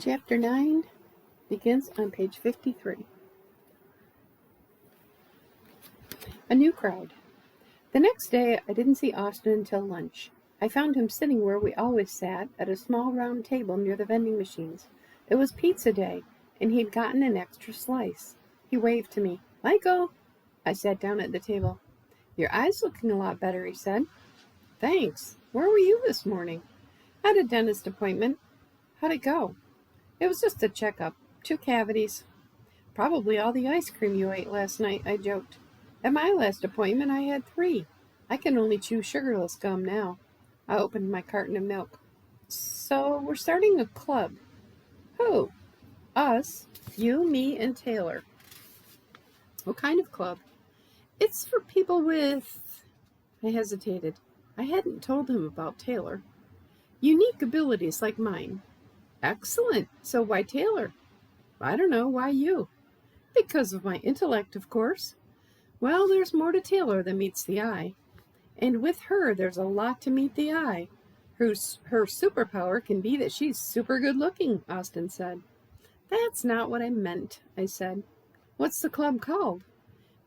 Chapter 9 begins on page 53. A new crowd. The next day, I didn't see Austin until lunch. I found him sitting where we always sat, at a small round table near the vending machines. It was pizza day, and he'd gotten an extra slice. He waved to me. "Michael!" I sat down at the table. "Your eye's looking a lot better," he said. "Thanks. Where were you this morning?" "Had a dentist appointment." "How'd it go?" "It was just a checkup. 2 cavities." "Probably all the ice cream you ate last night," I joked. "At my last appointment, I had 3. I can only chew sugarless gum now." I opened my carton of milk. "So we're starting a club." "Who?" "Us. You, me, and Taylor." "What kind of club?" "It's for people with—" I hesitated. I hadn't told him about Taylor. "Unique abilities like mine." "Excellent. So why Taylor?" "I don't know. Why you?" "Because of my intellect, of course." "Well, there's more to Taylor than meets the eye." "And with her, there's a lot to meet the eye. Her superpower can be that she's super good looking," Austin said. "That's not what I meant," I said. "What's the club called?"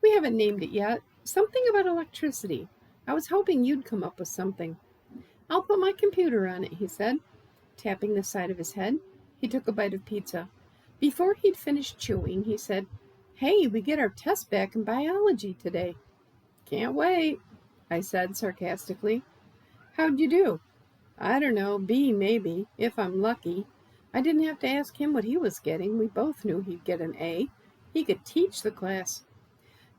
"We haven't named it yet. Something about electricity. I was hoping you'd come up with something." "I'll put my computer on it," he said, tapping the side of his head. He took a bite of pizza. Before he'd finished chewing, he said, "Hey, we get our test back in biology today." "Can't wait," I said sarcastically. "How'd you do?" "I don't know, B maybe, if I'm lucky." I didn't have to ask him what he was getting. We both knew he'd get an A. He could teach the class.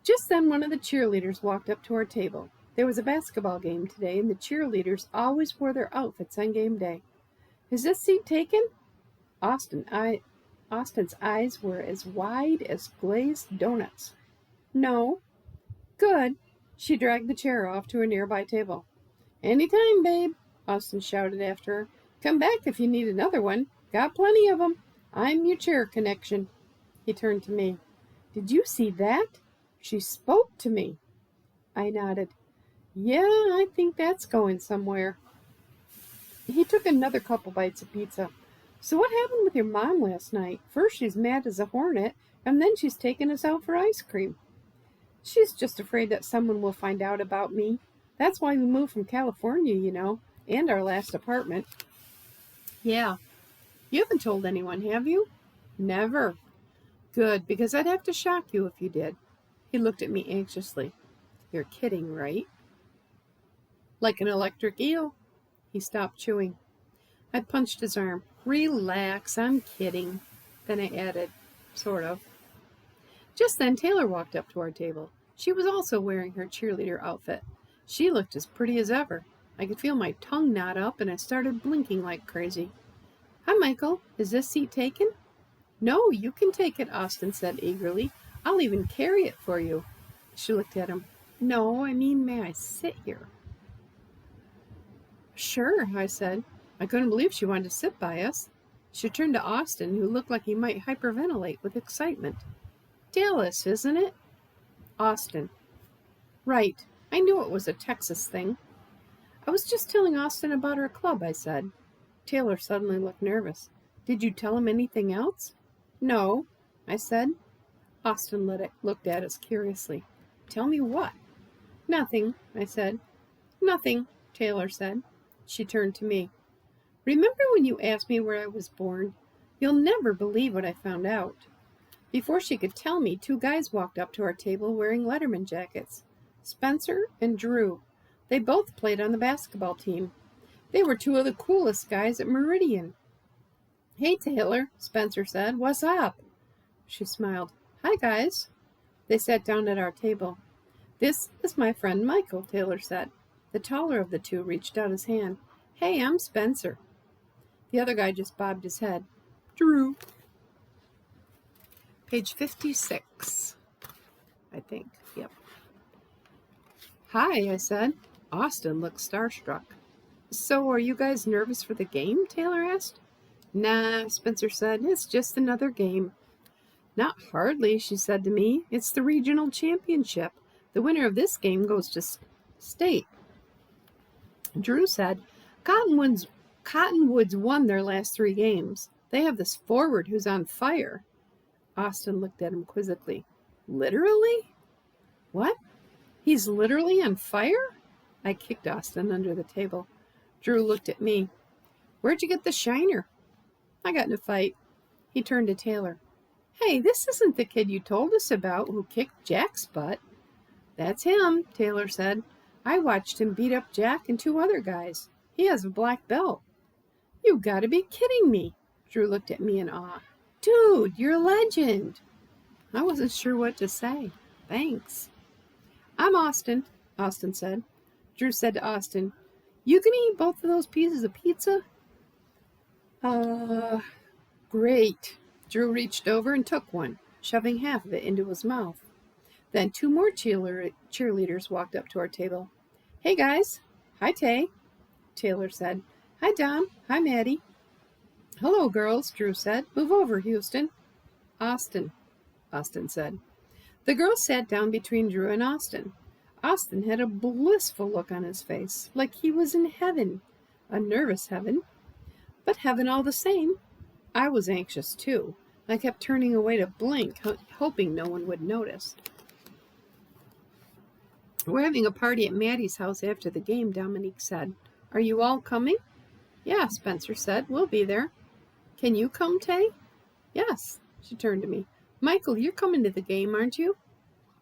Just then one of the cheerleaders walked up to our table. There was a basketball game today, and the cheerleaders always wore their outfits on game day. "Is this seat taken?" Austin's eyes were as wide as glazed donuts. "No." "Good." She dragged the chair off to a nearby table. "Anytime, babe," Austin shouted after her. "Come back if you need another one. Got plenty of 'em. I'm your chair connection." He turned to me. "Did you see that? She spoke to me." I nodded. "Yeah, I think that's going somewhere." He took another couple bites of pizza. "So what happened with your mom last night? First she's mad as a hornet, and then she's taking us out for ice cream." "She's just afraid that someone will find out about me. That's why we moved from California, you know, and our last apartment." "Yeah. You haven't told anyone, have you?" "Never." "Good, because I'd have to shock you if you did." He looked at me anxiously. "You're kidding, right?" "Like an electric eel." He stopped chewing. I punched his arm. "Relax, I'm kidding." Then I added, "Sort of." Just then Taylor walked up to our table. She was also wearing her cheerleader outfit. She looked as pretty as ever. I could feel my tongue knot up, and I started blinking like crazy. "Hi, Michael. Is this seat taken?" "No, you can take it," Austin said eagerly. "I'll even carry it for you." She looked at him. "No, I mean, may I sit here?" "Sure," I said. I couldn't believe she wanted to sit by us. She turned to Austin, who looked like he might hyperventilate with excitement. "Dallas, isn't it?" "Austin." "Right. I knew it was a Texas thing." "I was just telling Austin about our club," I said. Taylor suddenly looked nervous. "Did you tell him anything else?" "No," I said. Austin looked at us curiously. "Tell me what?" "Nothing," I said. "Nothing," Taylor said. She turned to me. "Remember when you asked me where I was born? You'll never believe what I found out." Before she could tell me, 2 guys walked up to our table wearing Letterman jackets. Spencer and Drew. They both played on the basketball team. They were 2 of the coolest guys at Meridian. "Hey, Taylor," Spencer said. "What's up?" She smiled. "Hi, guys." They sat down at our table. "This is my friend Michael," Taylor said. The taller of the 2 reached out his hand. "Hey, I'm Spencer." The other guy just bobbed his head. "Drew." Page 56, I think. Yep. "Hi," I said. Austin looked starstruck. "So are you guys nervous for the game?" Taylor asked. "Nah," Spencer said. "It's just another game." "Not hardly," she said to me. "It's the regional championship. The winner of this game goes to state." Drew said, Cottonwoods won their last 3 games. They have this forward who's on fire. Austin looked at him quizzically. Literally? What? He's literally on fire? I kicked Austin under the table. Drew looked at me. Where'd you get the shiner? I got in a fight. He turned to Taylor. Hey, this isn't the kid you told us about who kicked Jack's butt. That's him, Taylor said. I watched him beat up Jack and 2 other guys. He has a black belt. You gotta be kidding me. Drew looked at me in awe. Dude, you're a legend. I wasn't sure what to say. Thanks. I'm Austin, Austin said. Drew said to Austin, You gonna eat both of those pieces of pizza? Great. Drew reached over and took one, shoving half of it into his mouth. Then 2 more cheerleaders walked up to our table. Hey, guys. Hi, Tay, Taylor said. Hi, Dom. Hi, Maddie. Hello, girls, Drew said. Move over, Houston. Austin said. The girls sat down between Drew and Austin. Austin had a blissful look on his face, like he was in heaven. A nervous heaven, but heaven all the same. I was anxious, too. I kept turning away to blink, hoping no one would notice. We're having a party at Maddie's house after the game, Dominique said. Are you all coming? Yeah, Spencer said. We'll be there. Can you come, Tay? Yes, she turned to me. Michael, you're coming to the game, aren't you?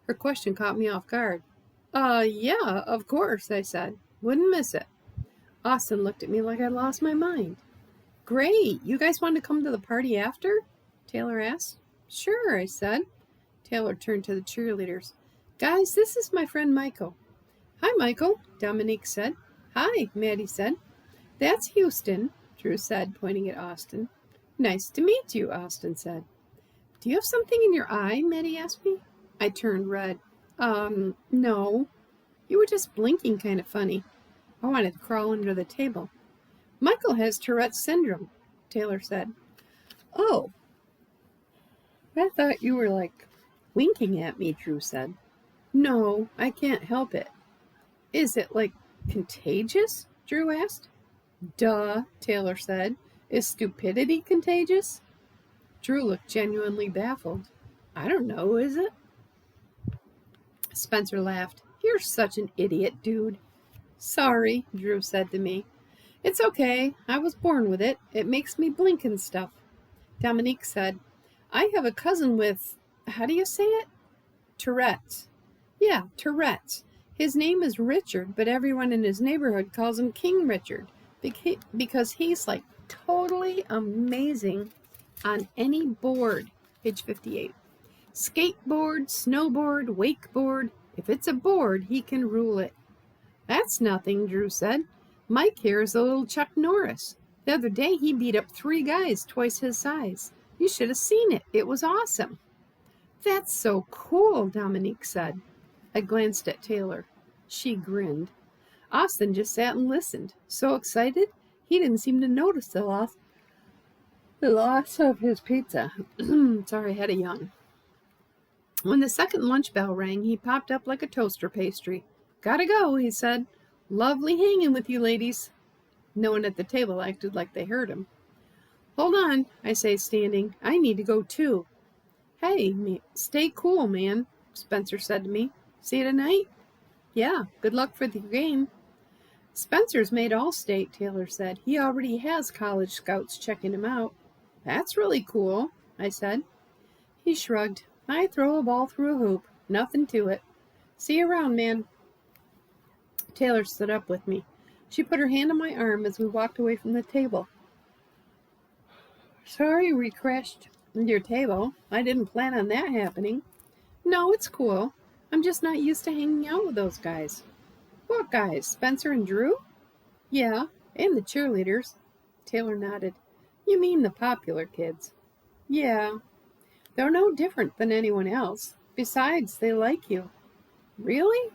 Her question caught me off guard. Yeah, of course, I said. Wouldn't miss it. Austin looked at me like I'd lost my mind. Great. You guys want to come to the party after? Taylor asked. Sure, I said. Taylor turned to the cheerleaders. Guys, this is my friend Michael. Hi, Michael, Dominique said. Hi, Maddie said. That's Houston, Drew said, pointing at Austin. Nice to meet you, Austin said. Do you have something in your eye? Maddie asked me. I turned red. No. You were just blinking kind of funny. I wanted to crawl under the table. Michael has Tourette's syndrome, Taylor said. Oh. I thought you were, winking at me, Drew said. No, I can't help it. Is it, contagious? Drew asked. Duh, Taylor said. Is stupidity contagious? Drew looked genuinely baffled. I don't know, is it? Spencer laughed. You're such an idiot, dude. Sorry, Drew said to me. It's okay. I was born with it. It makes me blink and stuff. Dominique said, I have a cousin with, how do you say it? Tourette's. Yeah, Tourette's. His name is Richard, but everyone in his neighborhood calls him King Richard because he's totally amazing on any board. Page 58. Skateboard, snowboard, wakeboard. If it's a board, he can rule it. That's nothing, Drew said. Mike here is a little Chuck Norris. The other day he beat up 3 guys twice his size. You should have seen it. It was awesome. That's so cool, Dominique said. I glanced at Taylor. She grinned. Austin just sat and listened, so excited he didn't seem to notice the loss of his pizza. Sorry, I had a yawn. When the second lunch bell rang, he popped up like a toaster pastry. Gotta go, he said. Lovely hanging with you ladies. No one at the table acted like they heard him. Hold on, I say, standing. I need to go too. Hey, stay cool, man, Spencer said to me. See you tonight? Yeah, good luck for the game. Spencer's made All-State, Taylor said. He already has college scouts checking him out. That's really cool, I said. He shrugged. I throw a ball through a hoop. Nothing to it. See you around, man. Taylor stood up with me. She put her hand on my arm as we walked away from the table. Sorry we crashed your table. I didn't plan on that happening. No, it's cool. I'm just not used to hanging out with those guys. What guys? Spencer and Drew? Yeah, and the cheerleaders. Taylor nodded. You mean the popular kids? Yeah. They're no different than anyone else. Besides, they like you. Really?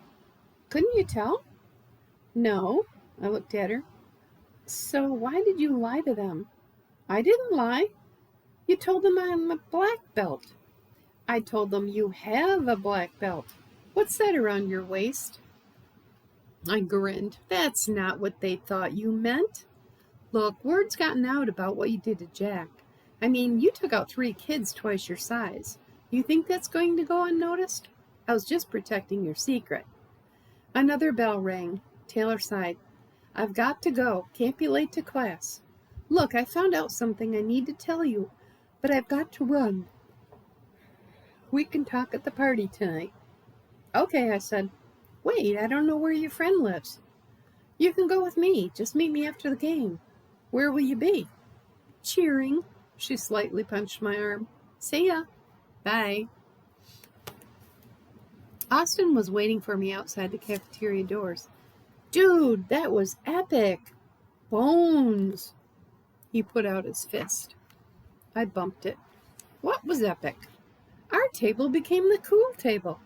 Couldn't you tell? No, I looked at her. So why did you lie to them? I didn't lie. You told them I'm a black belt. I told them you have a black belt. What's that around your waist? I grinned. That's not what they thought you meant. Look, word's gotten out about what you did to Jack. I mean, you took out 3 kids twice your size. You think that's going to go unnoticed? I was just protecting your secret. Another bell rang. Taylor sighed. I've got to go. Can't be late to class. Look, I found out something I need to tell you, but I've got to run. We can talk at the party tonight. Okay, I said. Wait, I don't know where your friend lives. You can go with me. Just meet me after the game. Where will you be? Cheering. She slightly punched my arm. See ya. Bye. Austin was waiting for me outside the cafeteria doors. Dude, that was epic. Bones. He put out his fist. I bumped it. What was epic? Our table became the cool table.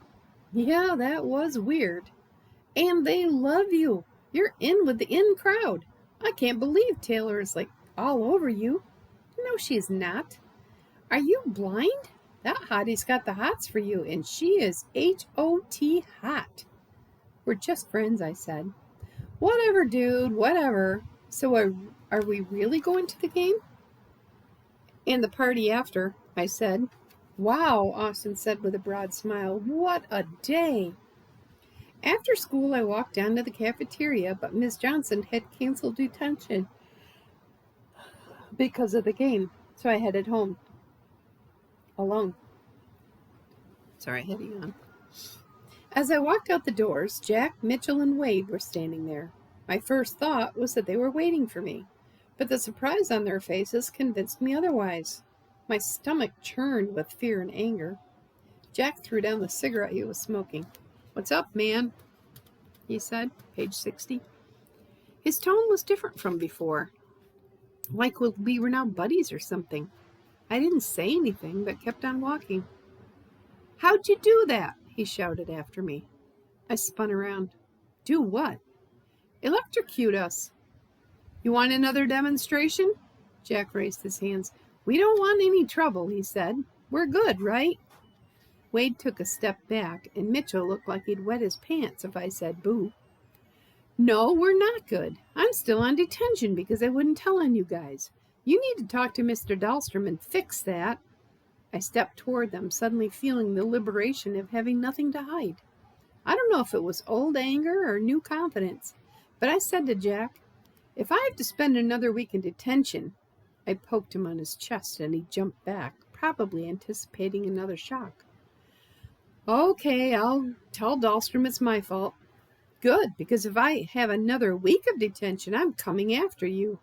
Yeah, that was weird. And they love you. You're in with the in crowd. I can't believe Taylor is like all over you. No, she's not. Are you blind? That hottie's got the hots for you, and she is H-O-T hot. We're just friends, I said. Whatever, dude, whatever. So are we really going to the game? And the party after, I said. Wow, Austin said with a broad smile. What a day. After school, I walked down to the cafeteria, but Miss Johnson had canceled detention because of the game, so I headed home. Alone. Sorry, heading on. As I walked out the doors, Jack, Mitchell, and Wade were standing there. My first thought was that they were waiting for me, but the surprise on their faces convinced me otherwise. My stomach churned with fear and anger. Jack threw down the cigarette he was smoking. What's up, man? He said, page 60. His tone was different from before, like we were now buddies or something. I didn't say anything, but kept on walking. How'd you do that? He shouted after me. I spun around. Do what? Electrocute us. You want another demonstration? Jack raised his hands. We don't want any trouble, he said. We're good, right? Wade took a step back, and Mitchell looked like he'd wet his pants if I said boo. No, we're not good. I'm still on detention because I wouldn't tell on you guys. You need to talk to Mr. Dahlstrom and fix that. I stepped toward them, suddenly feeling the liberation of having nothing to hide. I don't know if it was old anger or new confidence, but I said to Jack, if I have to spend another week in detention. I poked him on his chest and he jumped back, probably anticipating another shock. Okay, I'll tell Dahlstrom it's my fault. Good, because if I have another week of detention, I'm coming after you.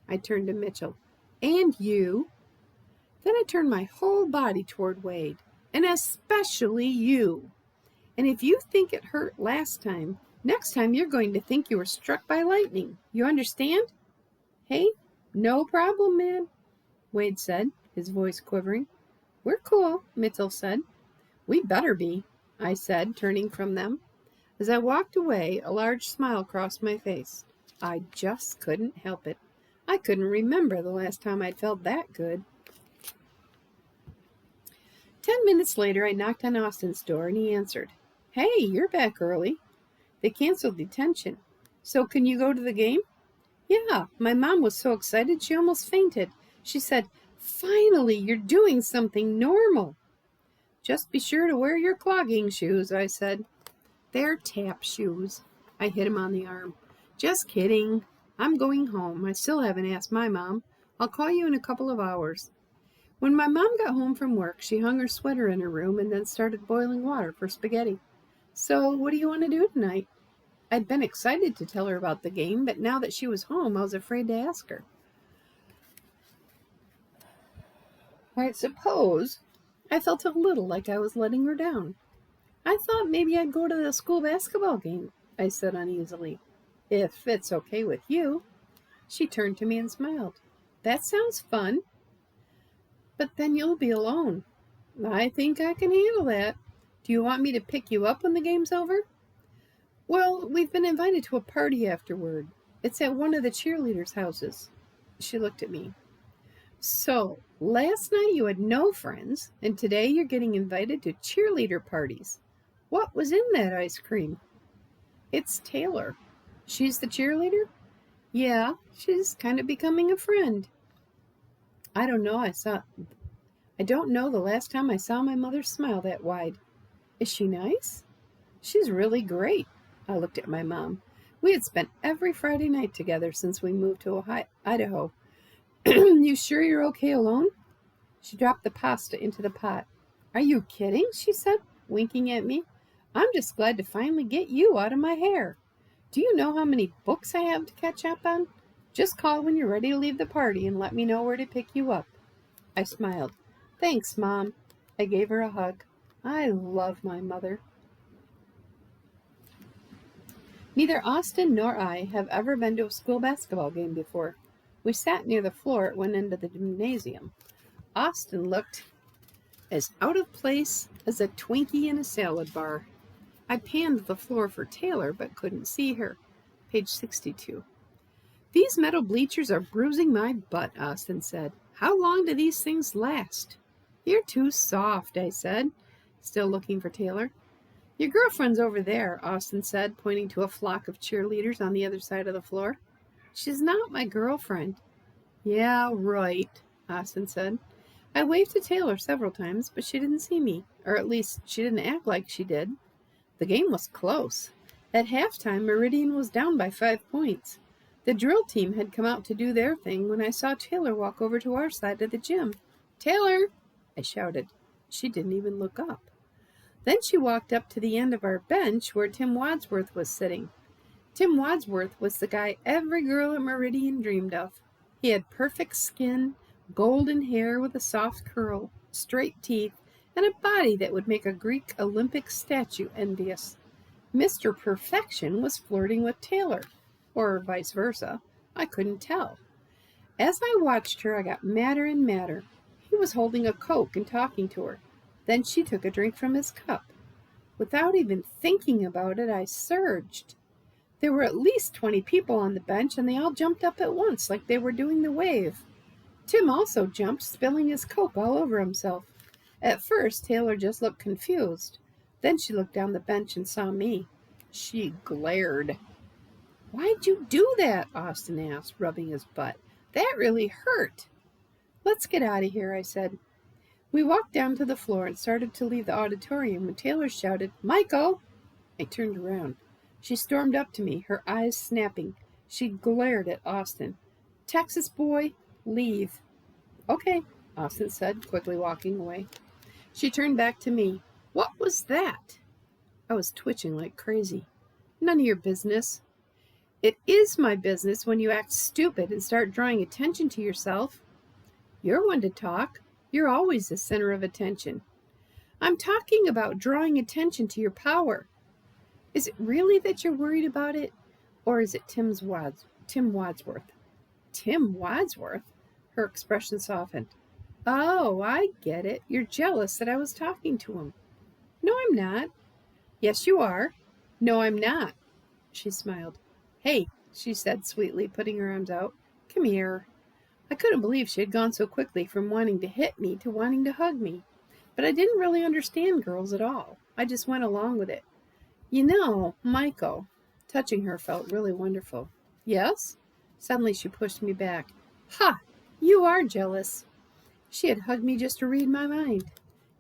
I turned to Mitchell. And you. Then I turned my whole body toward Wade, and especially you. And if you think it hurt last time, next time you're going to think you were struck by lightning. You understand? Hey, no problem, man, Wade said, his voice quivering. We're cool, Mitchell said. We better be, I said, turning from them. As I walked away, a large smile crossed my face. I just couldn't help it. I couldn't remember the last time I'd felt that good. 10 minutes later, I knocked on Austin's door, and he answered. Hey, you're back early. They canceled detention. So can you go to the game? Yeah, my mom was so excited she almost fainted. She said, finally, you're doing something normal. Just be sure to wear your clogging shoes, I said. They're tap shoes. I hit him on the arm. Just kidding. I'm going home. I still haven't asked my mom. I'll call you in a couple of hours. When my mom got home from work, she hung her sweater in her room and then started boiling water for spaghetti. So, what do you want to do tonight? I'd been excited to tell her about the game, but now that she was home, I was afraid to ask her. I suppose I felt a little like I was letting her down. I thought maybe I'd go to the school basketball game, I said uneasily. If it's okay with you. She turned to me and smiled. That sounds fun. But then you'll be alone. I think I can handle that. Do you want me to pick you up when the game's over? Well, we've been invited to a party afterward. It's at one of the cheerleaders' houses. She looked at me. So, last night you had no friends, and today you're getting invited to cheerleader parties. What was in that ice cream? It's Taylor. She's the cheerleader? Yeah, she's kind of becoming a friend. I don't know the last time I saw my mother smile that wide. Is she nice? She's really great. I looked at my mom. We had spent every Friday night together since we moved to Idaho. You sure you're okay alone? She dropped the pasta into the pot. Are you kidding? She said, winking at me. I'm just glad to finally get you out of my hair. Do you know how many books I have to catch up on? Just call when you're ready to leave the party and let me know where to pick you up. I smiled. Thanks, Mom. I gave her a hug. I love my mother. Neither Austin nor I have ever been to a school basketball game before. We sat near the floor at one end of the gymnasium. Austin looked as out of place as a Twinkie in a salad bar. I panned the floor for Taylor, but couldn't see her. Page 62. These metal bleachers are bruising my butt, Austin said. How long do these things last? You're too soft, I said, still looking for Taylor. Your girlfriend's over there, Austin said, pointing to a flock of cheerleaders on the other side of the floor. She's not my girlfriend. Yeah, right, Austin said. I waved to Taylor several times, but she didn't see me, or at least she didn't act like she did. The game was close. At halftime, Meridian was down by 5 points. The drill team had come out to do their thing when I saw Taylor walk over to our side of the gym. Taylor! I shouted. She didn't even look up. Then she walked up to the end of our bench where Tim Wadsworth was sitting. Tim Wadsworth was the guy every girl at Meridian dreamed of. He had perfect skin, golden hair with a soft curl, straight teeth, and a body that would make a Greek Olympic statue envious. Mr. Perfection was flirting with Taylor, or vice versa. I couldn't tell. As I watched her, I got madder and madder. He was holding a Coke and talking to her. Then she took a drink from his cup. Without even thinking about it, I surged. There were at least 20 people on the bench, and they all jumped up at once like they were doing the wave. Tim also jumped, spilling his Coke all over himself. At first, Taylor just looked confused. Then she looked down the bench and saw me. She glared. Why'd you do that? Austin asked, rubbing his butt. That really hurt. Let's get out of here, I said. We walked down to the floor and started to leave the auditorium when Taylor shouted, Michael! I turned around. She stormed up to me, her eyes snapping. She glared at Austin. Texas boy, leave. Okay, Austin said, quickly walking away. She turned back to me. What was that? I was twitching like crazy. None of your business. It is my business when you act stupid and start drawing attention to yourself. You're one to talk. You're always the center of attention. I'm talking about drawing attention to your power. Is it really that you're worried about it? Or is it Tim Wadsworth? Tim Wadsworth? Her expression softened. Oh, I get it. You're jealous that I was talking to him. No, I'm not. Yes, you are. No, I'm not. She smiled. Hey, she said sweetly, putting her arms out. Come here. I couldn't believe she had gone so quickly from wanting to hit me to wanting to hug me. But I didn't really understand girls at all. I just went along with it. You know, Michael, touching her felt really wonderful. Yes? Suddenly she pushed me back. Ha! You are jealous. She had hugged me just to read my mind.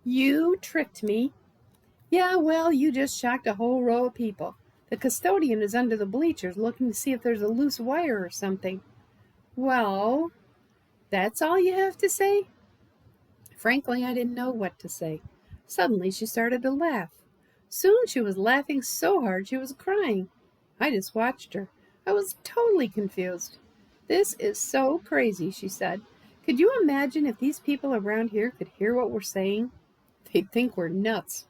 You tricked me. Yeah, well, you just shocked a whole row of people. The custodian is under the bleachers looking to see if there's a loose wire or something. Well, that's all you have to say? Frankly, I didn't know what to say. Suddenly, she started to laugh. Soon she was laughing so hard she was crying. I just watched her. I was totally confused. This is so crazy, she said. Could you imagine if these people around here could hear what we're saying? They'd think we're nuts.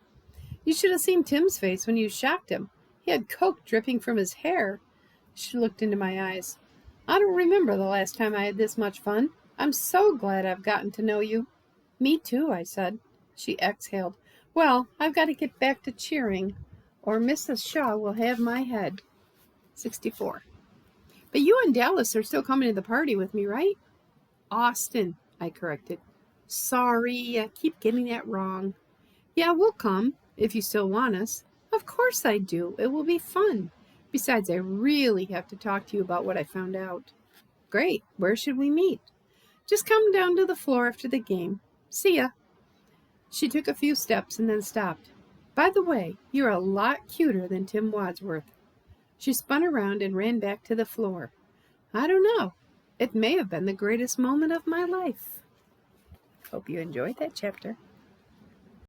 You should have seen Tim's face when you shocked him. He had Coke dripping from his hair. She looked into my eyes. I don't remember the last time I had this much fun. I'm so glad I've gotten to know you. Me too, I said. She exhaled. Well, I've got to get back to cheering, or Mrs. Shaw will have my head. 64. But you and Dallas are still coming to the party with me, right? Austin, I corrected. Sorry, I keep getting that wrong. Yeah, we'll come, if you still want us. Of course I do. It will be fun. Besides, I really have to talk to you about what I found out. Great. Where should we meet? Just come down to the floor after the game. See ya." She took a few steps and then stopped. "By the way, you're a lot cuter than Tim Wadsworth." She spun around and ran back to the floor. I don't know. It may have been the greatest moment of my life. Hope you enjoyed that chapter.